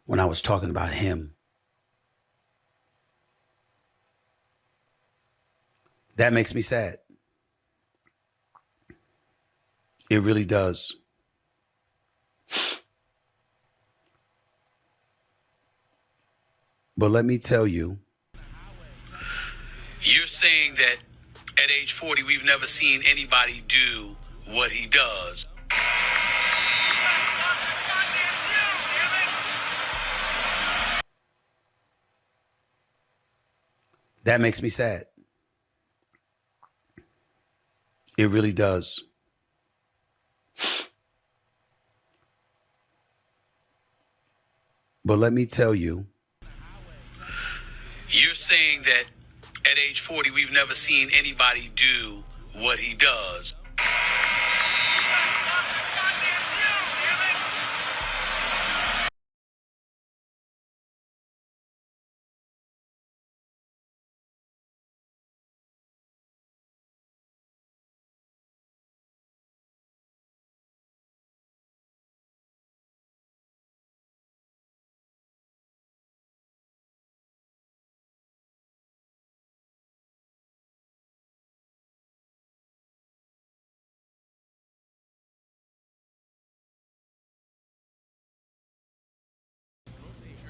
when I was talking about him. That makes me sad. It really does. But let me tell you. You're saying that at age 40, we've never seen anybody do what he does. That makes me sad. It really does. But let me tell you. You're saying that at age 40, we've never seen anybody do what he does.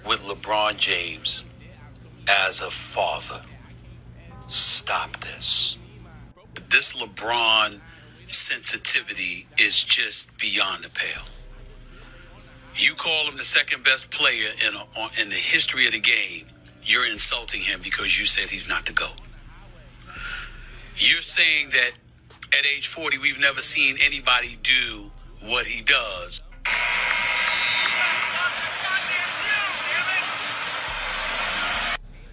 With LeBron James as a father. Stop this. This LeBron sensitivity is just beyond the pale. You call him the second best player in the history of the game. You're insulting him because you said he's not the GOAT. You're saying that at age 40, we've never seen anybody do what he does.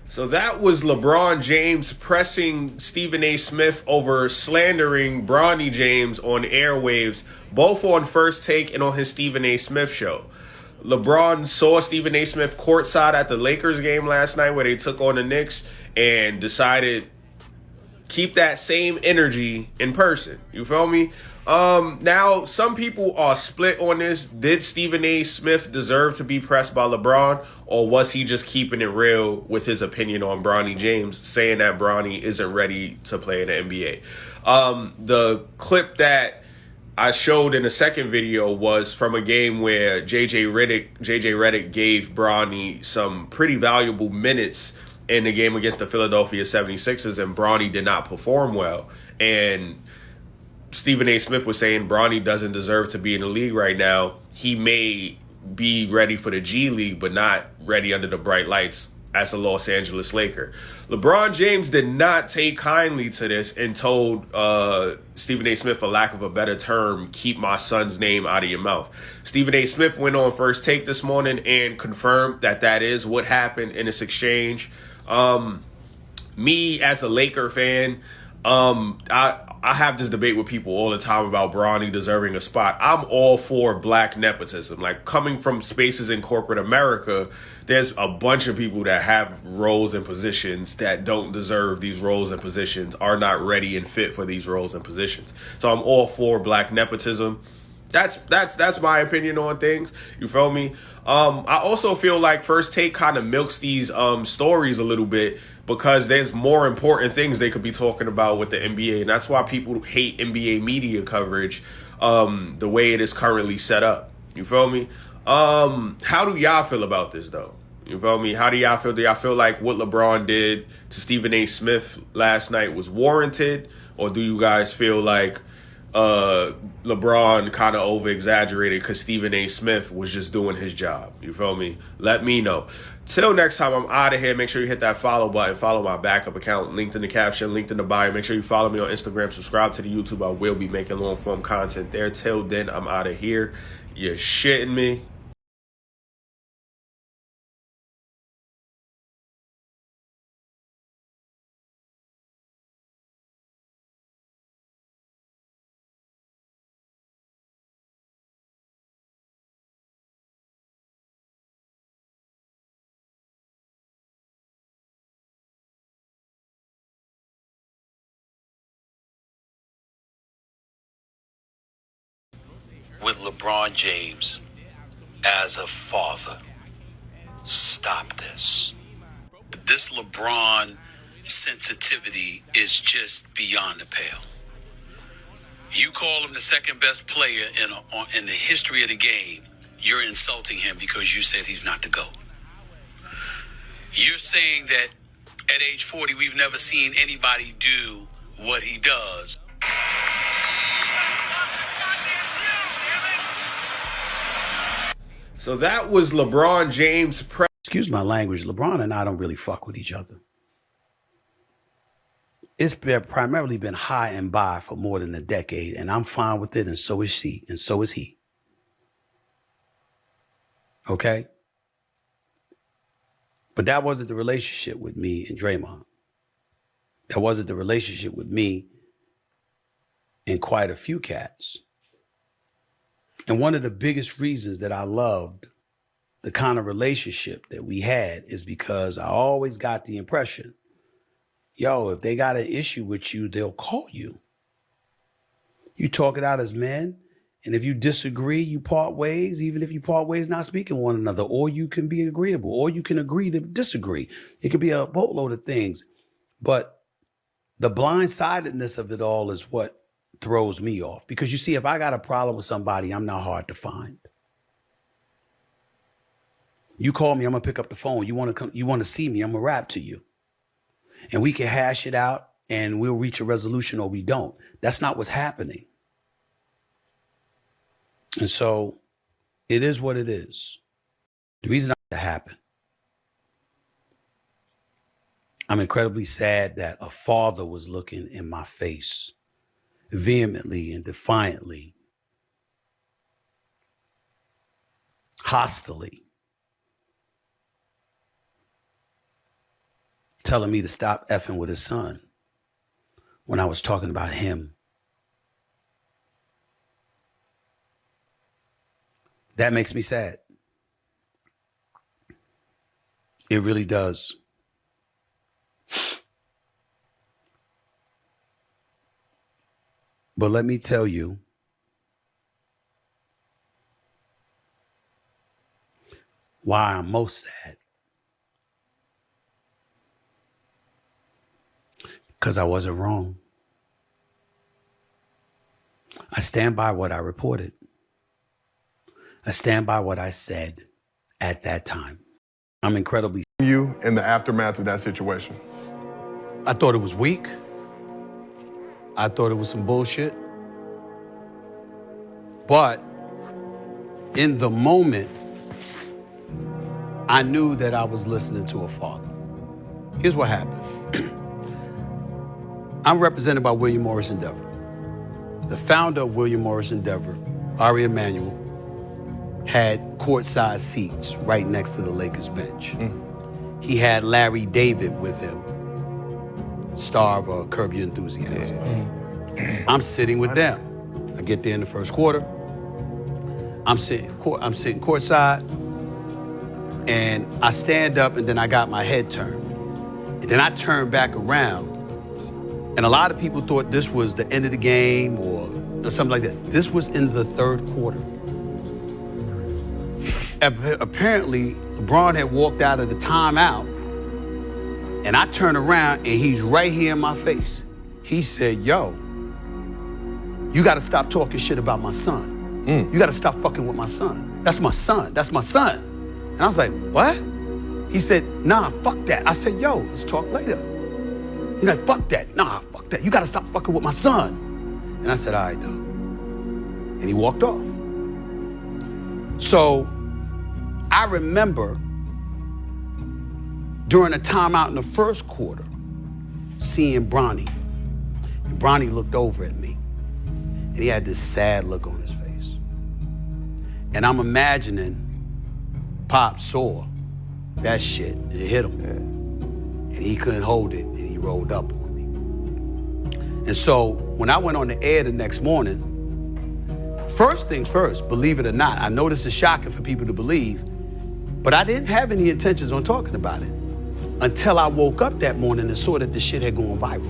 So that was LeBron James pressing Stephen A. Smith over slandering Bronny James on airwaves, both on First Take and on his Stephen A. Smith show. LeBron saw Stephen A. Smith courtside at the Lakers game last night where they took on the Knicks and decided keep that same energy in person. You feel me? Now, some people are split on this. Did Stephen A. Smith deserve to be pressed by LeBron, or was he just keeping it real with his opinion on Bronny James, saying that Bronny isn't ready to play in the NBA? The clip that I showed in the second video was from a game where JJ Redick gave Bronny some pretty valuable minutes in the game against the Philadelphia 76ers, and Bronny did not perform well. And Stephen A. Smith was saying Bronny doesn't deserve to be in the league right now. He may be ready for the G League, but not ready under the bright lights as a Los Angeles Laker. LeBron James did not take kindly to this and told Stephen A. Smith, for lack of a better term, keep my son's name out of your mouth. Stephen A. Smith went on First Take this morning and confirmed that that is what happened in this exchange. Me, as a Laker fan, I have this debate with people all the time about Bronny deserving a spot. I'm all for black nepotism. Like, coming from spaces in corporate America, there's a bunch of people that have roles and positions that don't deserve these roles and positions, are not ready and fit for these roles and positions. So I'm all for black nepotism. That's my opinion on things. You feel me? I also feel like First Take kind of milks these stories a little bit, because there's more important things they could be talking about with the NBA. And that's why people hate NBA media coverage the way it is currently set up. You feel me? How do y'all feel about this, though? You feel me? How do y'all feel? Do y'all feel like what LeBron did to Stephen A. Smith last night was warranted? Or do you guys feel like LeBron kind of over-exaggerated because Stephen A. Smith was just doing his job? You feel me? Let me know. Till next time, I'm out of here. Make sure you hit that follow button. Follow my backup account, linked in the caption, linked in the bio. Make sure you follow me on Instagram. Subscribe to the YouTube. I will be making long-form content there. Till then, I'm out of here. You're shitting me. With LeBron James as a father. stop this. This LeBron sensitivity is just beyond the pale. You call him the second best player in the history of the game, you're insulting him because you said he's not the GOAT. You're saying that at age 40, we've never seen anybody do what he does. So that was LeBron James' Excuse my language, LeBron and I don't really fuck with each other. It's primarily been high and by for more than a decade, and I'm fine with it, and so is she, and so is he. Okay? But that wasn't the relationship with me and Draymond. That wasn't the relationship with me and quite a few cats. And one of the biggest reasons that I loved the kind of relationship that we had is because I always got the impression, yo, if they got an issue with you, they'll call you. You talk it out as men, and if you disagree, you part ways, even if you part ways not speaking one another, or you can be agreeable, or you can agree to disagree. It could be a boatload of things. But the blindsidedness of it all is what throws me off. Because you see, if I got a problem with somebody, I'm not hard to find. You call me, I'm gonna pick up the phone. You wanna come, you wanna see me, I'm gonna rap to you. And we can hash it out and we'll reach a resolution, or we don't. That's not what's happening. And so it is what it is. The reason that happened, I'm incredibly sad that a father was looking in my face vehemently and defiantly, hostilely, telling me to stop effing with his son when I was talking about him. That makes me sad. It really does. But let me tell you, why I'm most sad. Because I wasn't wrong. I stand by what I reported. I stand by what I said at that time. I'm incredibly... You in the aftermath of that situation? I thought it was weak. I thought it was some bullshit. But in the moment, I knew that I was listening to a father. Here's what happened. I'm represented by William Morris Endeavor. The founder of William Morris Endeavor, Ari Emanuel, had courtside seats right next to the Lakers bench. He had Larry David with him, star of Curb Your Enthusiasm. I'm sitting with them. I get there in the first quarter. I'm sitting courtside, and I stand up, and then I got my head turned. And then I turn back around, and a lot of people thought this was the end of the game or something like that. This was in the third quarter. Apparently, LeBron had walked out of the timeout, and I turn around, and he's right here in my face. He said, yo, you gotta stop talking shit about my son. You gotta stop fucking with my son. That's my son, that's my son. And I was like, what? He said, nah, fuck that. I said, yo, let's talk later. He's like, fuck that, nah, fuck that. You gotta stop fucking with my son. And I said, all right, dude. And he walked off. So I remember during a timeout in the first quarter, seeing Bronny. And Bronny looked over at me, and he had this sad look on his face. And I'm imagining Pop saw that shit, it hit him. And he couldn't hold it, and he rolled up on me. And so when I went on the air the next morning, first things first, believe it or not, I know this is shocking for people to believe, but I didn't have any intentions on talking about it until I woke up that morning and saw that the shit had gone viral.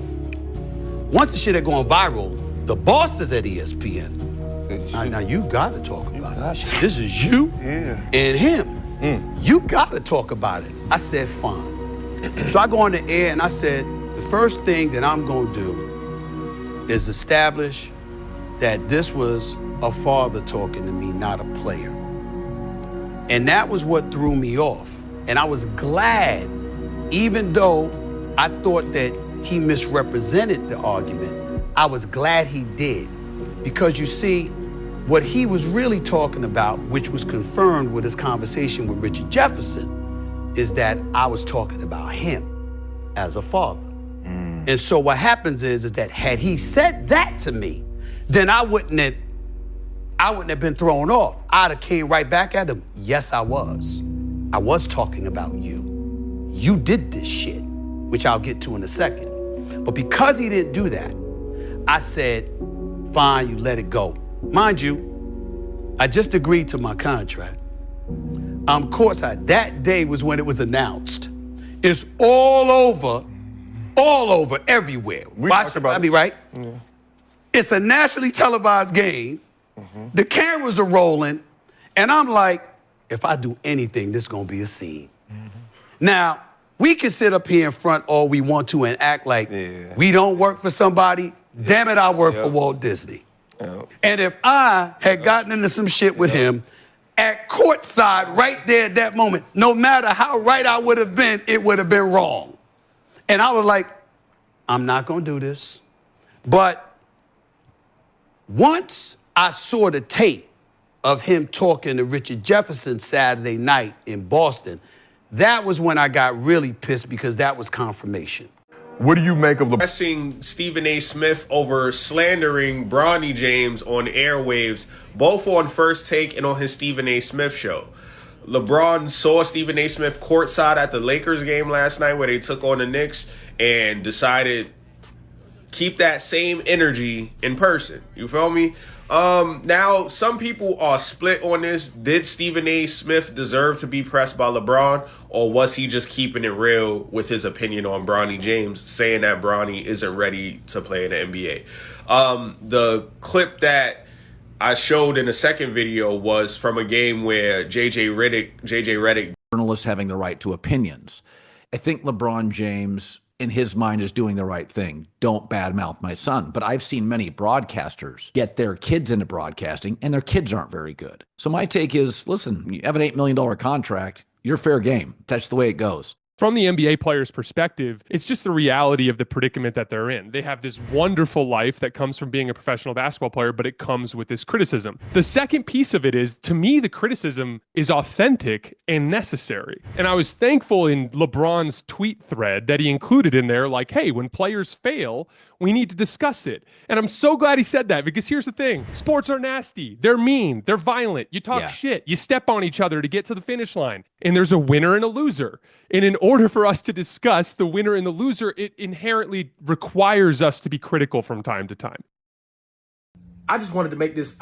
Once the shit had gone viral, the bosses at ESPN, now you gotta talk about it. This is you and him. You got got to talk about it. I said, fine. So I go on the air and I said, the first thing that I'm going to do is establish that this was a father talking to me, not a player. And that was what threw me off. And I was glad, even though I thought that he misrepresented the argument, I was glad he did. Because you see, what he was really talking about, which was confirmed with his conversation with Richard Jefferson, is that I was talking about him as a father. And so what happens is that had he said that to me, then I wouldn't have been thrown off. I'd have came right back at him. Yes, I was. I was talking about you. You did this shit, which I'll get to in a second. But because he didn't do that, I said, fine, you let it go. Mind you, I just agreed to my contract. Courtside, that day was when it was announced. It's all over, everywhere. We talked about it. Right? Yeah. It's a nationally televised game. The cameras are rolling, and I'm like, if I do anything, this is gonna be a scene. Now, we can sit up here in front all we want to and act like we don't work for somebody. Damn it, I work for Walt Disney. And if I had gotten into some shit with him at courtside right there at that moment, no matter how right I would have been, it would have been wrong. And I was like, I'm not gonna do this. But once I saw the tape of him talking to Richard Jefferson Saturday night in Boston, that was when I got really pissed because that was confirmation. What do you make of pressing Stephen A. Smith over slandering Bronny James on airwaves, both on First Take and on his Stephen A. Smith show? LeBron saw Stephen A. Smith courtside at the Lakers game last night where they took on the Knicks and decided keep that same energy in person. You feel me? Now, some people are split on this. Did Stephen A. Smith deserve to be pressed by LeBron, or was he just keeping it real with his opinion on Bronny James, saying that Bronny isn't ready to play in the NBA? The clip that I showed in the second video was from a game where JJ Redick, journalists having the right to opinions. I think LeBron James, in his mind, is doing the right thing. Don't badmouth my son. But I've seen many broadcasters get their kids into broadcasting, and their kids aren't very good. So my take is, listen, you have an $8 million contract. You're fair game. That's the way it goes. From the NBA player's perspective, it's just the reality of the predicament that they're in. They have this wonderful life that comes from being a professional basketball player, but it comes with this criticism. The second piece of it is, to me, the criticism is authentic and necessary. And I was thankful in LeBron's tweet thread that he included in there, like, hey, when players fail, we need to discuss it. And I'm so glad he said that, because here's the thing. Sports are nasty. They're mean. They're violent. You talk shit. You step on each other to get to the finish line. And there's a winner and a loser. And in order for us to discuss the winner and the loser, it inherently requires us to be critical from time to time. I wanted to make this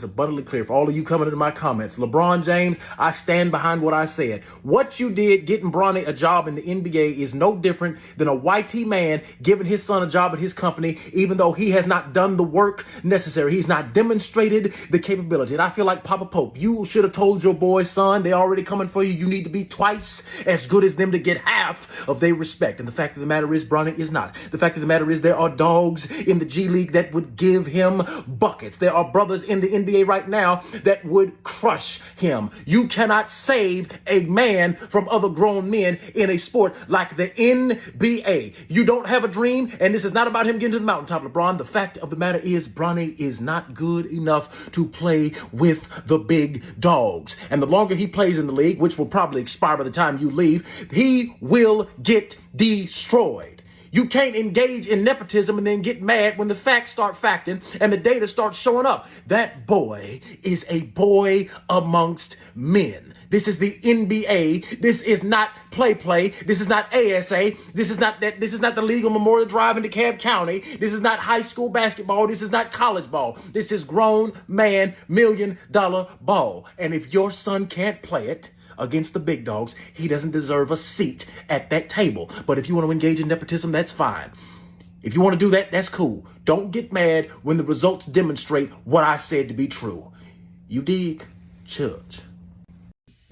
abundantly clear for all of you coming into my comments. LeBron James, I stand behind what I said. What you did getting Bronny a job in the NBA is no different than a YT man giving his son a job at his company, even though he has not done the work necessary. He's not demonstrated the capability. And I feel like Papa Pope, you should have told your boys, son, they're already coming for you. You need to be twice as good as them to get half of their respect. And the fact of the matter is, Bronny is not. The fact of the matter is, there are dogs in the G League that would give him buckets. There are brothers in the NBA right now that would crush him. You cannot save a man from other grown men in a sport like the NBA. You don't have a dream, and this is not about him getting to the mountaintop, LeBron. The fact of the matter is, Bronny is not good enough to play with the big dogs. And the longer he plays in the league, which will probably expire by the time you leave, he will get destroyed. You can't engage in nepotism and then get mad when the facts start facting and the data starts showing up. That boy is a boy amongst men. This is the NBA. This is not play. This is not ASA. This is not the Legal Memorial Drive in DeKalb County. This is not high school basketball. This is not college ball. This is grown man $1 million ball. And if your son can't play it against the big dogs, he doesn't deserve a seat at that table. But if you want to engage in nepotism, that's fine. If you want to do that, that's cool. Don't get mad when the results demonstrate what I said to be true. You dig? Church.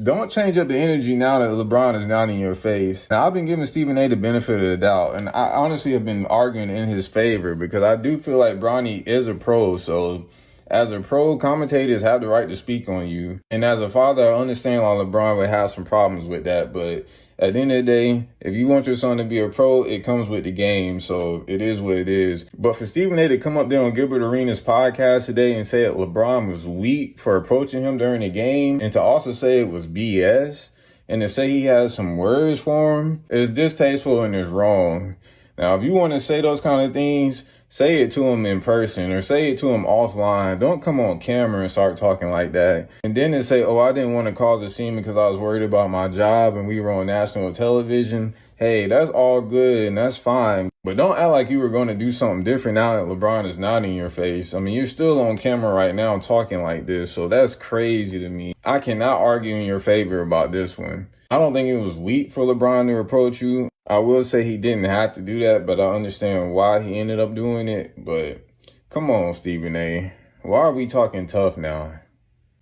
Don't change up the energy now that LeBron is not in your face. Now, I've been giving Stephen A the benefit of the doubt, and I honestly have been arguing in his favor because I do feel like Bronny is a pro. So as a pro, commentators have the right to speak on you. And as a father, I understand why LeBron would have some problems with that. But at the end of the day, if you want your son to be a pro, it comes with the game. So it is what it is. But for Stephen A to come up there on Gilbert Arenas' podcast today and say that LeBron was weak for approaching him during the game, and to also say it was BS, and to say he has some words for him, is distasteful and is wrong. Now, if you want to say those kind of things, say it to him in person or say it to him offline. Don't come on camera and start talking like that. And then to say, oh, I didn't want to cause a scene because I was worried about my job and we were on national television. Hey, that's all good and that's fine. But don't act like you were going to do something different now that LeBron is not in your face. I mean, you're still on camera right now talking like this. So that's crazy to me. I cannot argue in your favor about this one. I don't think it was weak for LeBron to approach you. I will say he didn't have to do that, but I understand why he ended up doing it. But come on, Stephen A. Why are we talking tough now?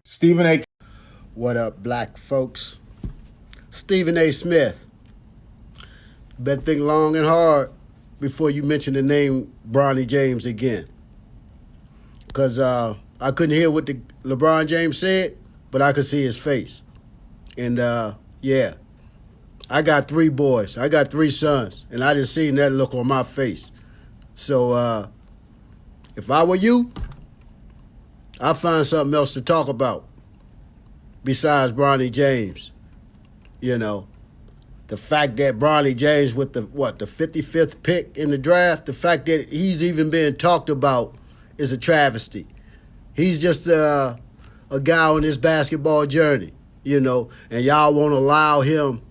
Stephen A. What up, black folks? Stephen A. Smith. Better think long and hard before you mention the name Bronny James again. Because I couldn't hear what the LeBron James said, but I could see his face. And yeah, I got 3 boys. I got 3 sons, and I just seen that look on my face. So if I were you, I'd find something else to talk about besides Bronny James. You know, the fact that Bronny James with the 55th pick in the draft, the fact that he's even being talked about is a travesty. He's just a guy on his basketball journey, you know, and y'all won't allow him,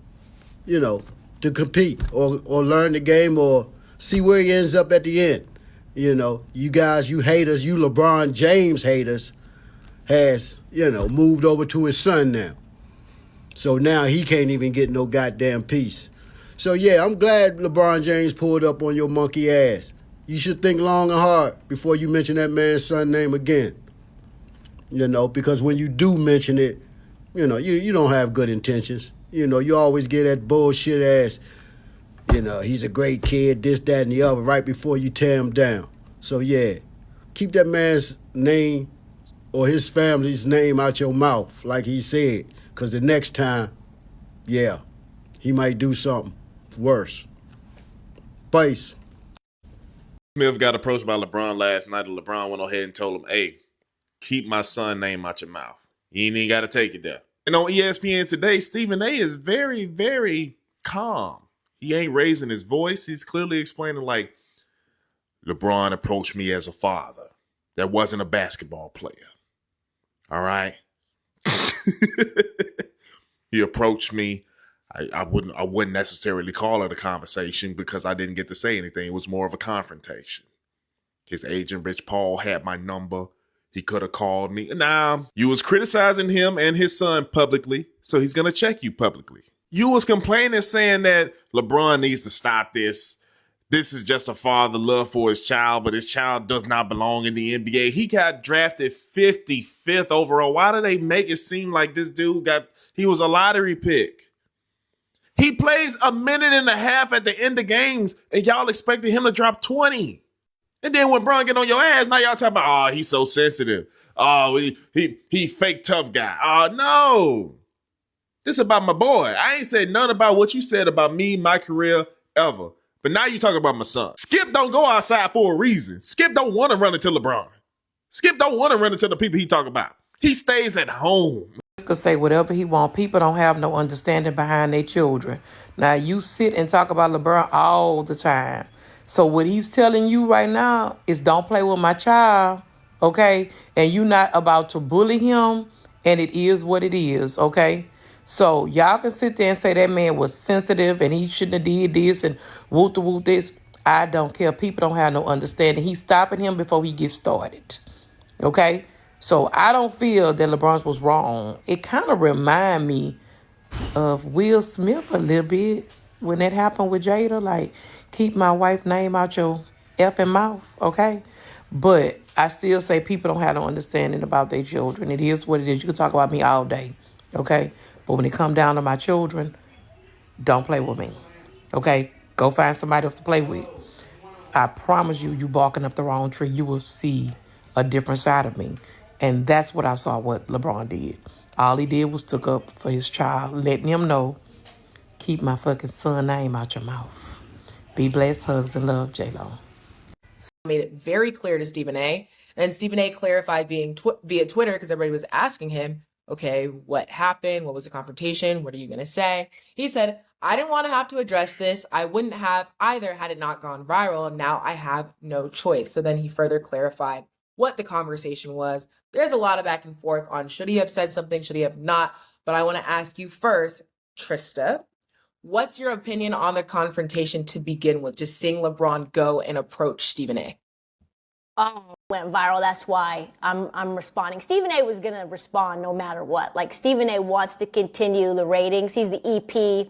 you know, to compete or learn the game or see where he ends up at the end. You know, you guys, you haters, you LeBron James haters, has, you know, moved over to his son now. So now he can't even get no goddamn peace. So yeah, I'm glad LeBron James pulled up on your monkey ass. You should think long and hard before you mention that man's son name again. You know, because when you do mention it, you know, you don't have good intentions. You know, you always get that bullshit ass, you know, he's a great kid, this, that, and the other, right before you tear him down. So yeah, keep that man's name or his family's name out your mouth, like he said. Because the next time, yeah, he might do something worse. Peace. Smith got approached by LeBron last night, and LeBron went ahead and told him, hey, keep my son name out your mouth. You ain't even got to take it there. And on ESPN today, Stephen A is very, very calm. He ain't raising his voice. He's clearly explaining, like, LeBron approached me as a father that wasn't a basketball player. All right? He approached me. I wouldn't necessarily call it a conversation because I didn't get to say anything. It was more of a confrontation. His agent, Rich Paul, had my number. He could have called me. Nah, you was criticizing him and his son publicly, so he's going to check you publicly. You was complaining saying that LeBron needs to stop this. This is just a father love for his child, but his child does not belong in the NBA. He got drafted 55th overall. Why do they make it seem like this dude he was a lottery pick? He plays a minute and a half at the end of games, and y'all expected him to drop 20. And then when Bron get on your ass, now y'all talking about, oh, he's so sensitive. Oh, he fake tough guy. Oh, no. This is about my boy. I ain't said none about what you said about me, my career, ever. But now you talk about my son. Skip don't go outside for a reason. Skip don't want to run into LeBron. Skip don't want to run into the people he talk about. He stays at home. Could say whatever he want. People don't have no understanding behind their children. Now you sit and talk about LeBron all the time. So what he's telling you right now is don't play with my child, okay? And you're not about to bully him, and it is what it is, okay? So y'all can sit there and say that man was sensitive and he shouldn't have did this and whoop this. I don't care. People don't have no understanding. He's stopping him before he gets started, okay? So I don't feel that LeBron was wrong. It kind of remind me of Will Smith a little bit when that happened with Jada. Like, keep my wife's name out your effing mouth, okay? But I still say people don't have no understanding about their children. It is what it is. You can talk about me all day, okay? But when it come down to my children, don't play with me. Okay? Go find somebody else to play with. I promise you, you barking up the wrong tree, you will see a different side of me. And that's what I saw what LeBron did. All he did was took up for his child, letting him know, keep my fucking son name out your mouth. Be blessed, hugs, and love, J-Lo. Made it very clear to Stephen A. And Stephen A. clarified via Twitter, because everybody was asking him, okay, what happened? What was the confrontation? What are you going to say? He said, I didn't want to have to address this. I wouldn't have either had it not gone viral. Now I have no choice. So then he further clarified what the conversation was. There's a lot of back and forth on should he have said something, should he have not? But I want to ask you first, Trista, what's your opinion on the confrontation to begin with? Just seeing LeBron go and approach Stephen A. Went viral. That's why I'm responding. Stephen A was gonna respond no matter what. Like, Stephen A wants to continue the ratings. He's the EP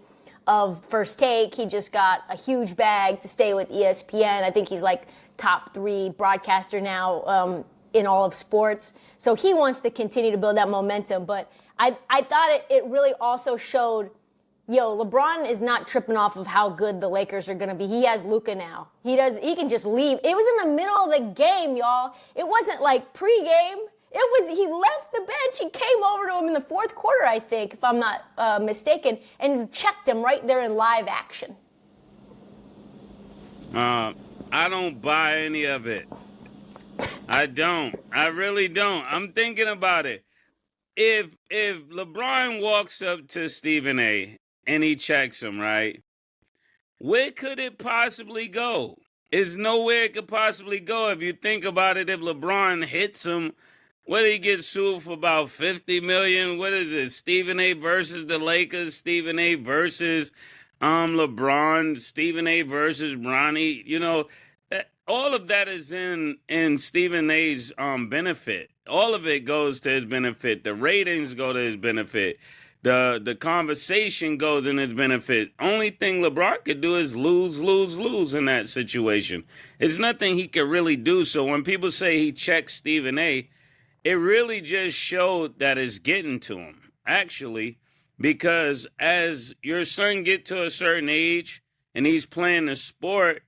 of First Take. He just got a huge bag to stay with ESPN. I think he's like top 3 broadcaster now in all of sports. So he wants to continue to build that momentum. But I thought it really also showed, LeBron is not tripping off of how good the Lakers are going to be. He has Luka now. He can just leave. It was in the middle of the game, y'all. It wasn't like pregame. He left the bench. He came over to him in the fourth quarter, I think, if I'm not mistaken, and checked him right there in live action. I don't buy any of it. I don't. I really don't. I'm thinking about it. If LeBron walks up to Stephen A. and he checks him, right? Where could it possibly go? There's nowhere it could possibly go. If you think about it, if LeBron hits him, what did he get sued for? About $50 million? What is it? Stephen A. versus the Lakers, Stephen A. versus LeBron, Stephen A. versus Bronny. All of that is in Stephen A.'s benefit. All of it goes to his benefit. The ratings go to his benefit. The conversation goes in his benefit. Only thing LeBron could do is lose in that situation. It's nothing he could really do. So when people say he checks Stephen A., it really just showed that it's getting to him, actually, because as your son get to a certain age and he's playing the sport,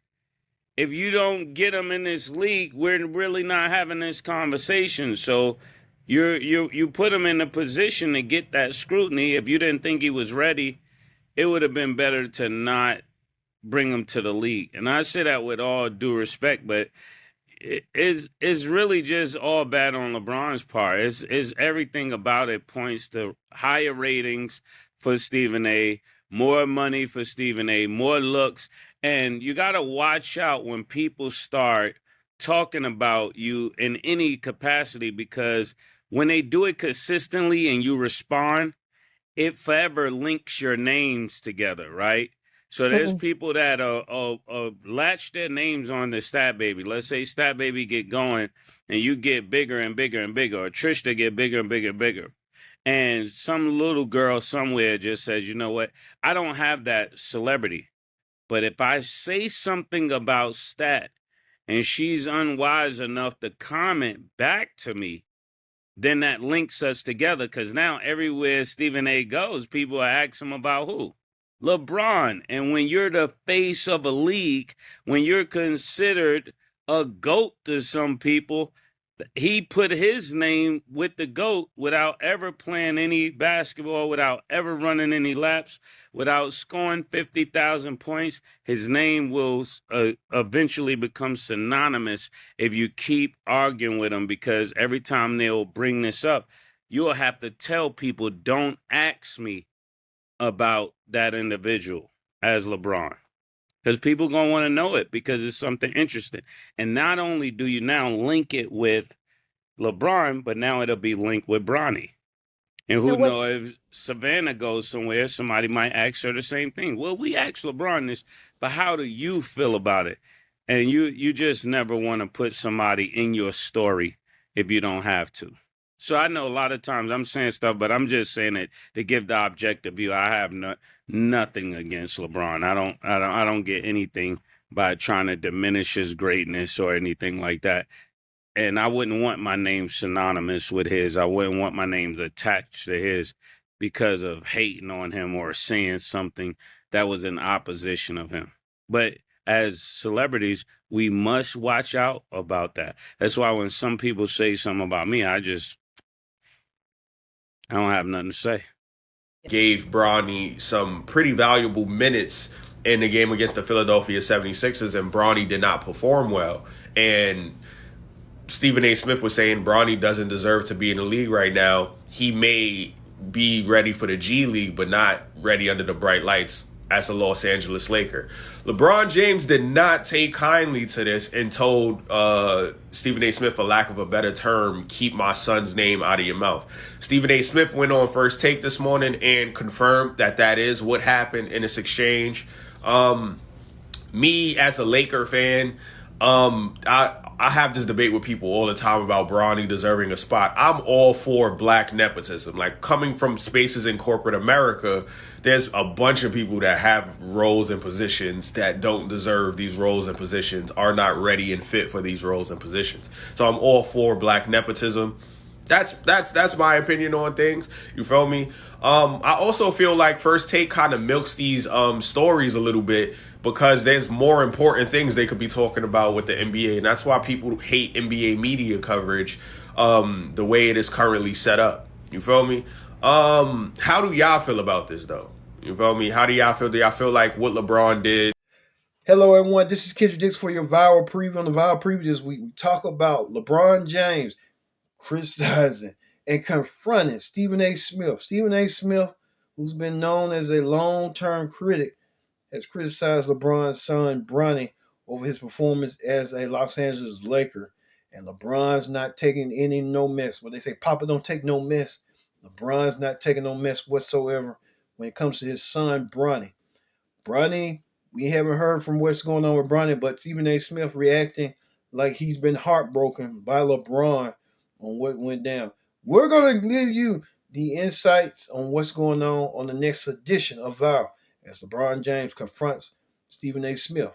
if you don't get him in this league, we're really not having this conversation. So you put him in a position to get that scrutiny. If you didn't think he was ready, it would have been better to not bring him to the league. And I say that with all due respect, but it's really just all bad on LeBron's part. It's everything about it points to higher ratings for Stephen A., more money for Stephen A., more looks. And you got to watch out when people start talking about you in any capacity, because when they do it consistently and you respond, it forever links your names together, right? So there's people that latch their names on the Stat Baby. Let's say Stat Baby get going and you get bigger and bigger and bigger, or Trista get bigger and bigger and bigger. And some little girl somewhere just says, you know what? I don't have that celebrity. But if I say something about Stat and she's unwise enough to comment back to me, then that links us together, because now everywhere Stephen A. goes, people are asking him about who? LeBron. And when you're the face of a league, when you're considered a GOAT to some people, he put his name with the GOAT without ever playing any basketball, without ever running any laps, without scoring 50,000 points. His name will eventually become synonymous if you keep arguing with him, because every time they'll bring this up, you'll have to tell people, don't ask me about that individual as LeBron. Because people going to want to know it, because it's something interesting. And not only do you now link it with LeBron, but now it'll be linked with Bronny. And who knows, if Savannah goes somewhere, somebody might ask her the same thing. Well, we asked LeBron this, but how do you feel about it? And you just never want to put somebody in your story if you don't have to. So I know a lot of times I'm saying stuff, but I'm just saying it to give the objective view. I have nothing against LeBron. I don't get anything by trying to diminish his greatness or anything like that. And I wouldn't want my name synonymous with his. I wouldn't want my names attached to his, because of hating on him or saying something that was in opposition of him. But as celebrities, we must watch out about that. That's why when some people say something about me, I don't have nothing to say. Gave Bronny some pretty valuable minutes in the game against the Philadelphia 76ers, and Bronny did not perform well. And Stephen A. Smith was saying Bronny doesn't deserve to be in the league right now. He may be ready for the G League, but not ready under the bright lights as a Los Angeles Laker. LeBron James did not take kindly to this and told Stephen A. Smith, for lack of a better term, keep my son's name out of your mouth. Stephen A. Smith went on First Take this morning and confirmed that that is what happened in this exchange. Me, as a Laker fan, I have this debate with people all the time about Bronny deserving a spot. I'm all for black nepotism. Like, coming from spaces in corporate America, there's a bunch of people that have roles and positions that don't deserve these roles and positions, are not ready and fit for these roles and positions. So I'm all for black nepotism. That's my opinion on things. You feel me? I also feel like First Take kind of milks these stories a little bit, because there's more important things they could be talking about with the NBA, and that's why people hate NBA media coverage the way it is currently set up. You feel me? How do y'all feel about this, though? You feel me? How do y'all feel? Do y'all feel like what LeBron did? Hello, everyone. This is Kendrick Dix for your viral preview. On the viral preview this week, we talk about LeBron James criticizing and confronting Stephen A. Smith. Stephen A. Smith, who's been known as a long-term critic, has criticized LeBron's son, Bronny, over his performance as a Los Angeles Laker. And LeBron's not taking no mess. When they say Papa don't take no mess, LeBron's not taking no mess whatsoever when it comes to his son, Bronny. Bronny, we haven't heard from what's going on with Bronny, but Stephen A. Smith reacting like he's been heartbroken by LeBron on what went down. We're going to give you the insights on what's going on the next edition of Viral, as LeBron James confronts Stephen A. Smith